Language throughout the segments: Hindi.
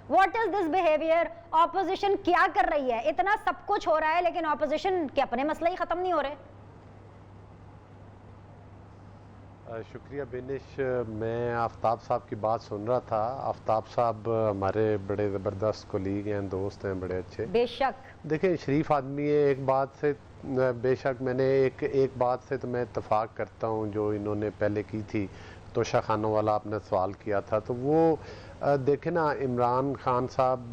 What is this behaviour? Opposition क्या कर रही है? इतना सब कुछ हो रहा है लेकिन ऑपोजिशन के अपने मसले ही खत्म नहीं हो रहे। शुक्रिया बेनिश, मैं आफ्ताब साहब की बात सुन रहा था। आफ्ताब साहब हमारे बड़े ज़बरदस्त कोलीग हैं, दोस्त हैं, बड़े अच्छे। बेशक देखें, शरीफ आदमी है। एक बात से बेशक मैंने एक बात से तो मैं इत्तेफाक करता हूँ जो इन्होंने पहले की थी, तोशा खानों वाला आपने सवाल किया था, तो वो देखें ना, इमरान खान साहब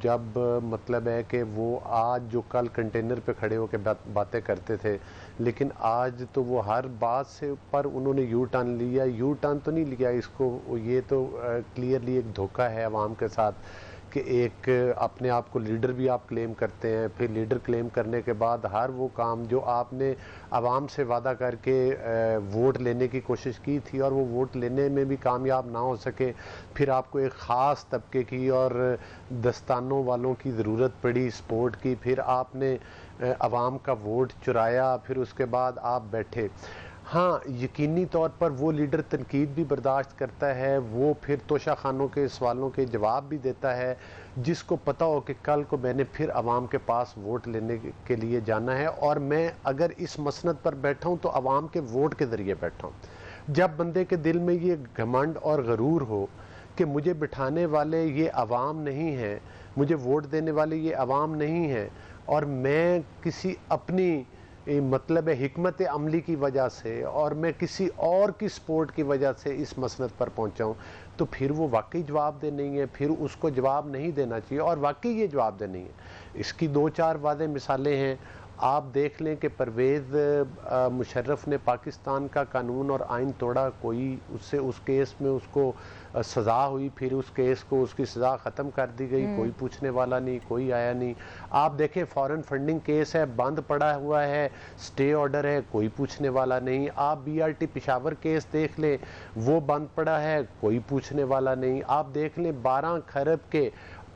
जब मतलब है कि वो आज जो कल कंटेनर पे खड़े होकर बातें करते थे, लेकिन आज तो वो हर बात से पर उन्होंने यू टर्न लिया। यू टर्न तो नहीं लिया, इसको ये तो क्लियरली एक धोखा है अवाम के साथ कि एक अपने आप को लीडर भी आप क्लेम करते हैं, फिर लीडर क्लेम करने के बाद हर वो काम जो आपने आवाम से वादा करके वोट लेने की कोशिश की थी और वो वोट लेने में भी कामयाब ना हो सके, फिर आपको एक ख़ास तबके की और दस्तानों वालों की ज़रूरत पड़ी सपोर्ट की, फिर आपने आवाम का वोट चुराया, फिर उसके बाद आप बैठे। हाँ, यकीनी तौर पर वो लीडर तनकीद भी बर्दाश्त करता है, वो फिर तोशा खानों के सवालों के जवाब भी देता है, जिसको पता हो कि कल को मैंने फिर आवाम के पास वोट लेने के लिए जाना है और मैं अगर इस मसनद पर बैठा हूँ तो आवाम के वोट के ज़रिए बैठा हूँ। जब बंदे के दिल में ये घमंड और गरूर हो कि मुझे बिठाने वाले ये आवाम नहीं है, मुझे वोट देने वाले ये आवाम नहीं है और मैं किसी अपनी मतलब है हिकमत अमली की वजह से और मैं किसी और की सपोर्ट की वजह से इस मसनद पर पहुंचा हूं, तो फिर वो वाकई जवाब दे नहीं है, फिर उसको जवाब नहीं देना चाहिए और वाकई ये जवाब दे नहीं है। इसकी दो चार वादे मिसालें हैं। आप देख लें कि परवेज़ मुशर्रफ ने पाकिस्तान का कानून और आइन तोड़ा, कोई उससे उस केस में उसको सज़ा हुई, फिर उस केस को उसकी सज़ा ख़त्म कर दी गई, कोई पूछने वाला नहीं, कोई आया नहीं। आप देखें फॉरेन फंडिंग केस है, बंद पड़ा हुआ है, स्टे ऑर्डर है, कोई पूछने वाला नहीं। आप BRT पेशावर केस देख लें, वो बंद पड़ा है, कोई पूछने वाला नहीं। आप देख लें 12 खरब के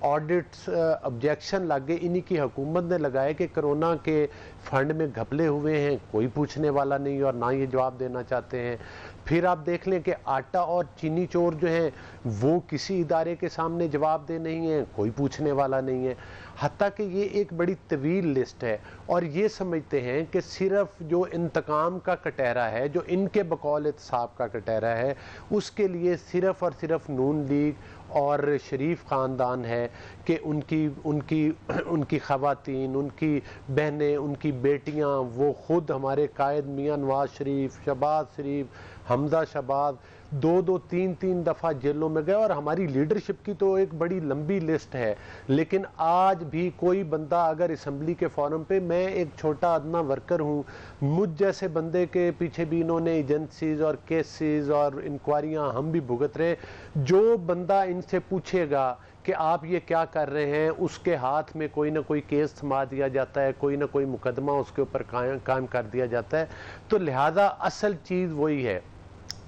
ऑडिट्स ऑब्जेक्शन लगे, इन्हीं की हुकूमत ने लगाए कि कोरोना के फंड में घपले हुए हैं, कोई पूछने वाला नहीं और ना ये जवाब देना चाहते हैं। फिर आप देख लें कि आटा और चीनी चोर जो हैं वो किसी इदारे के सामने जवाब दे नहीं है, कोई पूछने वाला नहीं है। हत्ता कि ये एक बड़ी तवील लिस्ट है और ये समझते हैं कि सिर्फ जो इंतकाम का कटहरा है, जो इनके बकौल इत्साब का कटहरा है, उसके लिए सिर्फ और सिर्फ नून लीग और शरीफ ख़ानदान है कि उनकी ख़वातीन, उनकी बहनें, उनकी बेटियां, वो ख़ुद हमारे कायद मियाँ नवाज शरीफ, शहबाज शरीफ, हमजा शहबाज 2-2, 3-3 दफ़ा जेलों में गए और हमारी लीडरशिप की तो एक बड़ी लंबी लिस्ट है। लेकिन आज भी कोई बंदा अगर असम्बली के फोरम पे, मैं एक छोटा अदना वर्कर हूँ, मुझ जैसे बंदे के पीछे भी इन्होंने एजेंसीज और केसेस और इंक्वायरियाँ हम भी भुगत रहे। जो बंदा इनसे पूछेगा कि आप ये क्या कर रहे हैं, उसके हाथ में कोई ना कोई केस थमा दिया जाता है, कोई ना कोई मुकदमा उसके ऊपर कायम कर दिया जाता है। तो लिहाजा असल चीज़ वही है,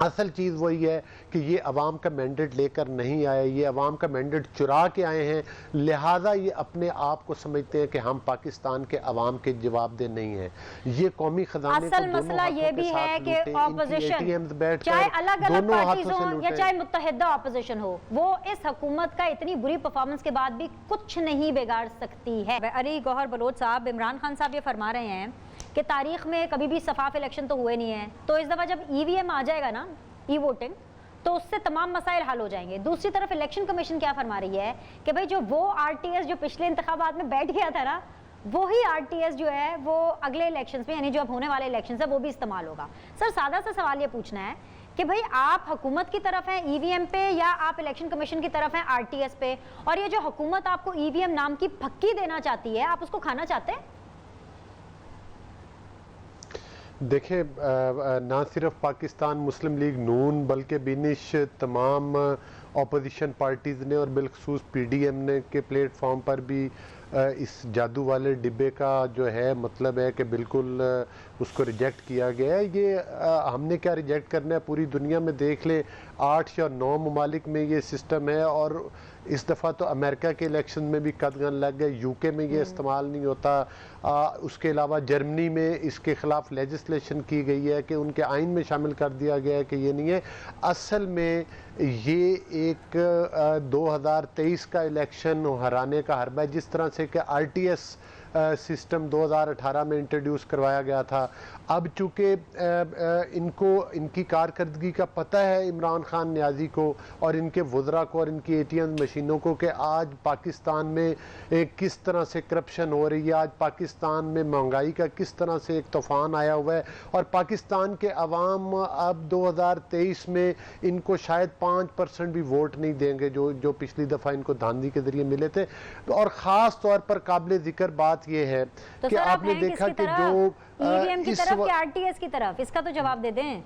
असल चीज़ वही है कि ये अवाम का मैंडेट लेकर नहीं आए, ये अवाम का मैंडेट चुरा के आए हैं। लिहाजा ये अपने आप को समझते हैं कि हम पाकिस्तान के अवाम के जवाबदेह नहीं हैं। ये कौमी खजाने असल मसला ये भी है कि ऑपोजिशन, चाहे अलग अलग पार्टीज हो या चाहे मुत्तहिदा ऑपोजिशन हो, वो इस हुकूमत का इतनी बुरी परफॉर्मेंस के बाद भी कुछ नहीं बिगाड़ सकती है। अली गौहर बलोच साहब, इमरान खान साहब ये फरमा रहे हैं कि तारीख में कभी भी शफाफ इलेक्शन तो हुए नहीं है, तो इस दफ़ा जब EVM आ जाएगा ना, ई वोटिंग, तो उससे तमाम मसाइल हल हो जाएंगे। दूसरी तरफ इलेक्शन कमीशन क्या फरमा रही है कि भाई जो वो RTS जो पिछले इंतखाबात में बैठ गया था ना, वही RTS जो है वो अगले इलेक्शंस में, यानी जो अब होने वाले इलेक्शंस है, वो भी इस्तेमाल होगा। सर, सादा सा सवाल ये पूछना है कि भाई आप हुकूमत की तरफ हैं EVM पे या आप इलेक्शन कमीशन की तरफ हैं RTS पे, और ये जो हुकूमत आपको EVM नाम की फक्की देना चाहती है, आप उसको खाना चाहते हैं? देखिए, ना सिर्फ पाकिस्तान मुस्लिम लीग नून बल्कि बिनिश तमाम अपोजिशन पार्टीज़ ने और बिलखसूस PDM ने के प्लेटफॉर्म पर भी इस जादू वाले डिब्बे का जो है मतलब है कि बिल्कुल उसको रिजेक्ट किया गया है। ये हमने क्या रिजेक्ट करना है, पूरी दुनिया में देख ले 8 या 9 ममालिक में ये सिस्टम है, और इस दफ़ा तो अमेरिका के इलेक्शन में भी कदगन लग गए, यूके में ये इस्तेमाल नहीं होता। उसके अलावा जर्मनी में इसके ख़िलाफ़ लेजिस्लेशन की गई है कि उनके आइन में शामिल कर दिया गया है कि ये नहीं है। असल में ये एक 2023 का इलेक्शन हराने का हरबा है, जिस तरह से कि RTS सिस्टम 2018 में इंट्रोड्यूस करवाया गया था। अब चूँकि इनको इनकी कारकर्दगी का पता है इमरान खान न्याजी को और इनके वज़रा को और इनकी ATM मशीनों को कि आज पाकिस्तान में किस तरह से करप्शन हो रही है, आज पाकिस्तान में महंगाई का किस तरह से एक तूफ़ान आया हुआ है, और पाकिस्तान के अवाम अब 2023 में इनको शायद 5% भी वोट नहीं देंगे जो पिछली दफ़ा इनको धांधली के ज़रिए मिले थे। और ख़ास तौर पर काबिल ज़िक्र बात ये है तो कि आपने देखा कि जो EVM की तरफ या RTS की तरफ, इसका तो जवाब दे दें।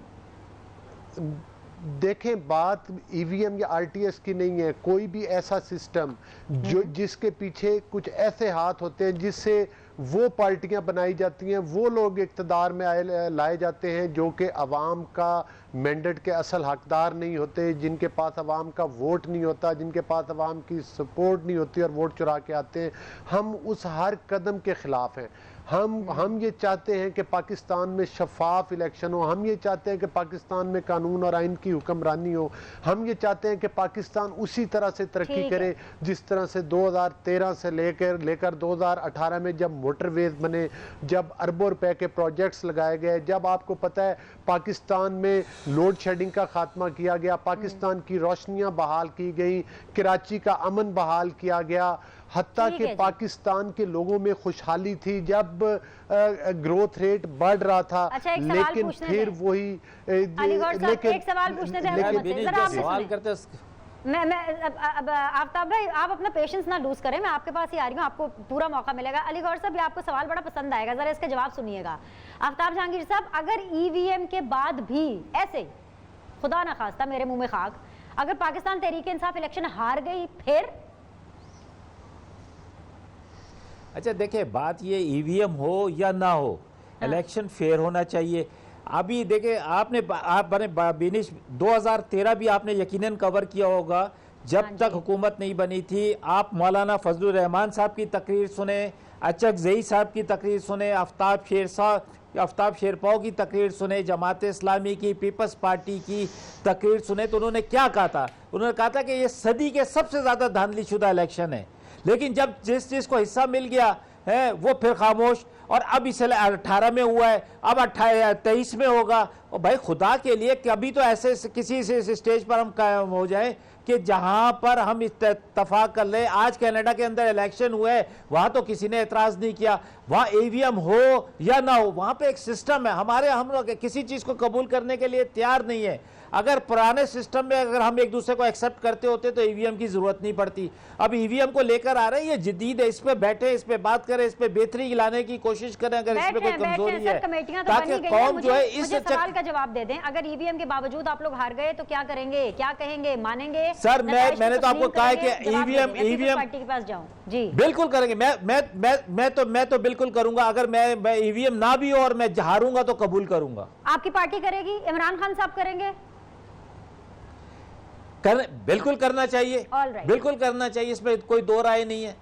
देखें, बात EVM या RTS की नहीं है, कोई भी ऐसा सिस्टम जो जिसके पीछे कुछ ऐसे हाथ होते हैं जिससे वो पार्टियां बनाई जाती हैं, वो लोग इक़्तिदार में लाए जाते हैं जो कि अवाम का मैंडेट के असल हकदार नहीं होते, जिनके पास अवाम का वोट नहीं होता, जिनके पास अवाम की सपोर्ट नहीं होती और वोट चुरा के आते हैं। हम उस हर कदम के ख़िलाफ़ हैं। हम ये चाहते हैं कि पाकिस्तान में शफाफ इलेक्शन हो, हम ये चाहते हैं कि पाकिस्तान में कानून और आइन की हुक्मरानी हो, हम ये चाहते हैं कि पाकिस्तान उसी तरह से तरक्की करे जिस तरह से 2013 से लेकर 2018 में जब मोटरवेज बने, जब अरबों रुपए के प्रोजेक्ट्स लगाए गए, जब आपको पता है पाकिस्तान में लोड शेडिंग का खात्मा किया गया, पाकिस्तान की रोशनियां बहाल की गई, कराची का अमन बहाल किया गया, हत्ता कि पाकिस्तान के लोगों में खुशहाली थी जब ग्रोथ रेट बढ़ रहा था। अच्छा, लेकिन फिर वही लेकिन एक सवाल पूछने सवाल करते अब आफ्ताब भाई, आप अपना पेशेंस ना लूज करें, मैं आपके पास ही आ रही हूँ, आपको पूरा मौका मिलेगा। अली गौहर साहब, ये आपको सवाल बड़ा पसंद आएगा, जरा इसके जवाब सुनिएगा। आफ्ताब जहांगीर साहब, अगर EVM के बाद भी ऐसे, खुदा ना खास्ता मेरे मुंह में खाक, अगर पाकिस्तान तहरीक इंसाफ इलेक्शन हार गई फिर? अच्छा देखिए, बात ये EVM हो या ना हो, इलेक्शन फेयर होना चाहिए। अभी देखिए, आप बिनिश 2013 भी आपने यकीनन कवर किया होगा, जब तक हुकूमत नहीं बनी थी। आप मौलाना फजलुर रहमान साहब की तकरीर सुने, अचक ज़ई साहब की तकरीर सुने, आफ्ताब शेरपाव की तकरीर सुने, जमात इस्लामी की, पीपल्स पार्टी की तकरीर सुने, तो उन्होंने क्या कहा था? उन्होंने कहा था कि ये सदी के सबसे ज़्यादा धांधलीशुदा इलेक्शन है। लेकिन जब जिस चीज़ को हिस्सा मिल गया है वो फिर खामोश, और अब इसे 18 में हुआ है, अब 23 में होगा। और भाई खुदा के लिए कभी तो ऐसे किसी से स्टेज पर हम कायम हो जाए कि जहां पर हम इत्तफाक कर ले। आज कनाडा के अंदर इलेक्शन हुए, वहां तो किसी ने एतराज़ नहीं किया, वहां EVM हो या ना हो, वहां पे एक सिस्टम है। हम लोग किसी चीज़ को कबूल करने के लिए तैयार नहीं है। अगर पुराने सिस्टम में अगर हम एक दूसरे को एक्सेप्ट करते होते तो EVM की जरूरत नहीं पड़ती। अब EVM को लेकर आ रहे हैं, ये जदीद है, इस पे बैठे, इस पे बात करें, इस पे बेहतरी लाने की कोशिश करें। अगर इसमें कोई कमजोरी है ताकि कौम जो है इस सवाल का जवाब दे दें। अगर EVM के बावजूद आप लोग हार गए तो क्या करेंगे, क्या कहेंगे, मानेंगे? सर मैंने तो आपको कहा कि EVM पार्टी के पास जाऊं जी, बिल्कुल करेंगे। मैं तो बिल्कुल करूंगा। अगर मैं EVM ना भी हो और मैं हारूंगा तो कबूल करूंगा। आपकी पार्टी करेगी? इमरान खान साहब करेंगे? बिल्कुल करना चाहिए, बिल्कुल करना चाहिए, इसमें कोई दो राय नहीं है।